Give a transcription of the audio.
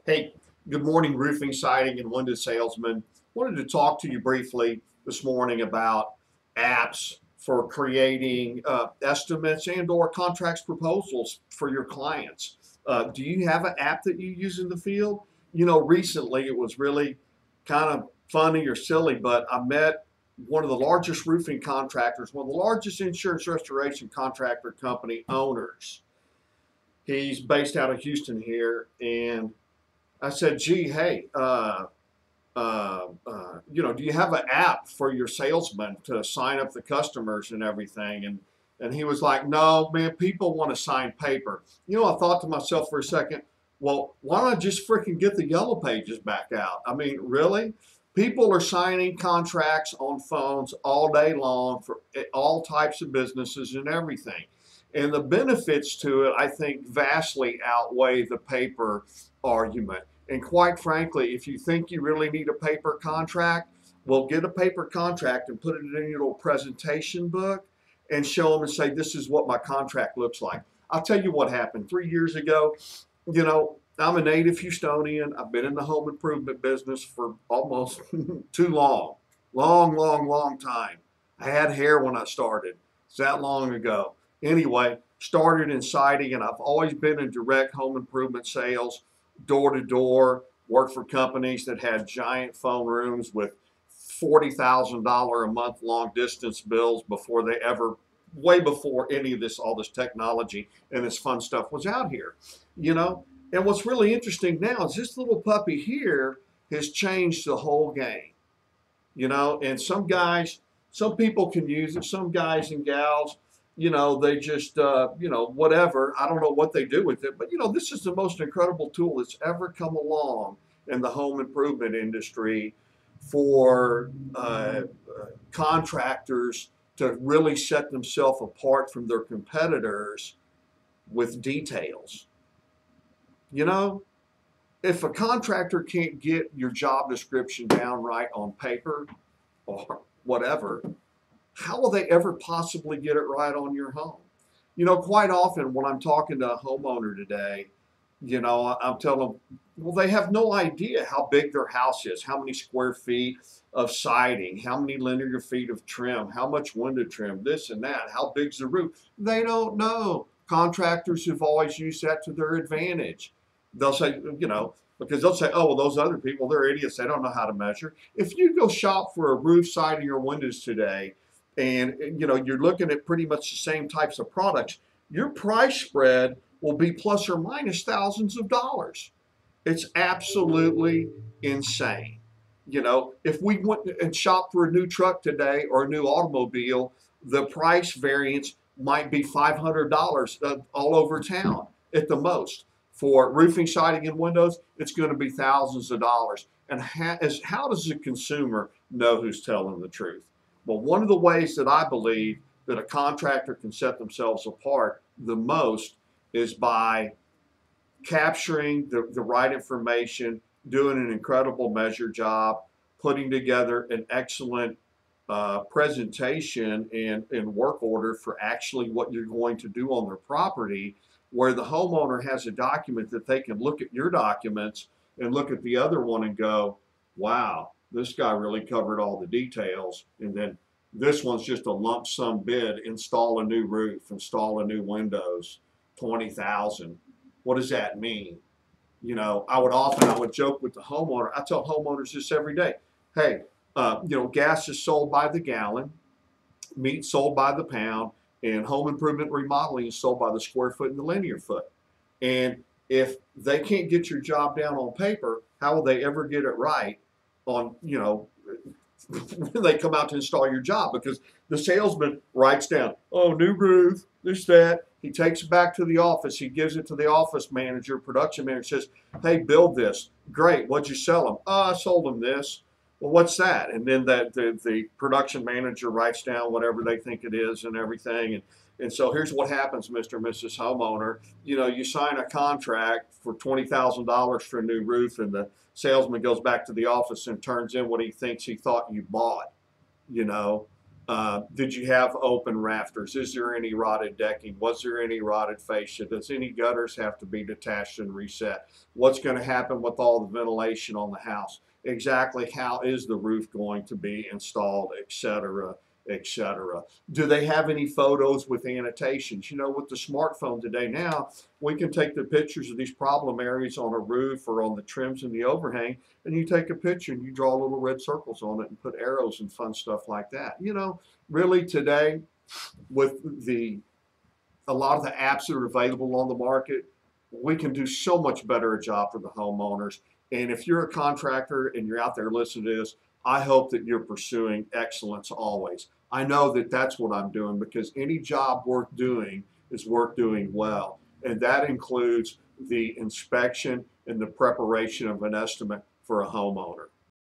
Hey, good morning, roofing, siding, and window salesman. Wanted to talk to you briefly this morning about apps for creating estimates and/or contracts proposals for your clients. Do you have an app that you use in the field? Recently it was really kind of funny or silly, but I met one of the largest roofing contractors, one of the largest insurance restoration contractor company owners. He's based out of Houston here, and I said, gee, hey, do you have an app for your salesmen to sign up the customers and everything? And he was like, no, man, people want to sign paper. I thought to myself for a second, well, why don't I just freaking get the yellow pages back out? I mean, really? People are signing contracts on phones all day long for all types of businesses and everything. And the benefits to it, I think, vastly outweigh the paper argument. And quite frankly, if you think you really need a paper contract, well, get a paper contract and put it in your little presentation book and show them and say, this is what my contract looks like. I'll tell you what happened 3 years ago. I'm a native Houstonian. I've been in the home improvement business for almost too long, long time. I had hair when I started. It's that long ago. Anyway, started in siding, and I've always been in direct home improvement sales, door to door, worked for companies that had giant phone rooms with $40,000 a month long distance bills before they ever, way before any of this, all this technology and this fun stuff was out here, you know. And what's really interesting now is this little puppy here has changed the whole game, and some people can use it, some guys and gals, they just, whatever. I don't know what they do with it, but this is the most incredible tool that's ever come along in the home improvement industry for contractors to really set themselves apart from their competitors with details. You know, if a contractor can't get your job description down right on paper or whatever, how will they ever possibly get it right on your home? Quite often when I'm talking to a homeowner today, I'm telling them, well, they have no idea how big their house is, how many square feet of siding, how many linear feet of trim, how much window trim, this and that, how big's the roof. They don't know. Contractors have always used that to their advantage. They'll say, because they'll say, oh, well, those other people, they're idiots. They don't know how to measure. If you go shop for a roof, siding, or windows today, and you're looking at pretty much the same types of products, your price spread will be plus or minus thousands of dollars. It's absolutely insane. If we went and shopped for a new truck today or a new automobile, the price variance might be $500 all over town at the most. For roofing, siding, and windows, it's going to be thousands of dollars. And how does the consumer know who's telling the truth? Well, one of the ways that I believe that a contractor can set themselves apart the most is by capturing the right information, doing an incredible measure job, putting together an excellent presentation and work order for actually what you're going to do on their property, where the homeowner has a document that they can look at your documents and look at the other one and go, wow, this guy really covered all the details. And then this one's just a lump sum bid, install a new roof, install a new windows, 20,000. What does that mean? I would joke with the homeowner. I tell homeowners this every day. Hey, gas is sold by the gallon, meat sold by the pound, and home improvement remodeling is sold by the square foot and the linear foot. And if they can't get your job down on paper, how will they ever get it right on, when they come out to install your job? Because the salesman writes down, oh, new roof, this, that. He takes it back to the office. He gives it to the office manager, production manager, says, hey, build this. Great. What'd you sell them? Oh, I sold them this. Well, what's that? And then the production manager writes down whatever they think it is and everything. And so here's what happens, Mr. and Mrs. Homeowner. You sign a contract for $20,000 for a new roof, and the salesman goes back to the office and turns in what he thinks he thought you bought. You know, Did you have open rafters? Is there any rotted decking? Was there any rotted fascia? Does any gutters have to be detached and reset? What's going to happen with all the ventilation on the house? Exactly how is the roof going to be installed, etc., etc. Do they have any photos with annotations? You know, with the smartphone today now, we can take the pictures of these problem areas on a roof or on the trims and the overhang, and you take a picture and you draw little red circles on it and put arrows and fun stuff like that. You know, really today, with a lot of the apps that are available on the market, we can do so much better a job for the homeowners. And if you're a contractor and you're out there listening to this, I hope that you're pursuing excellence always. I know that that's what I'm doing, because any job worth doing is worth doing well. And that includes the inspection and the preparation of an estimate for a homeowner.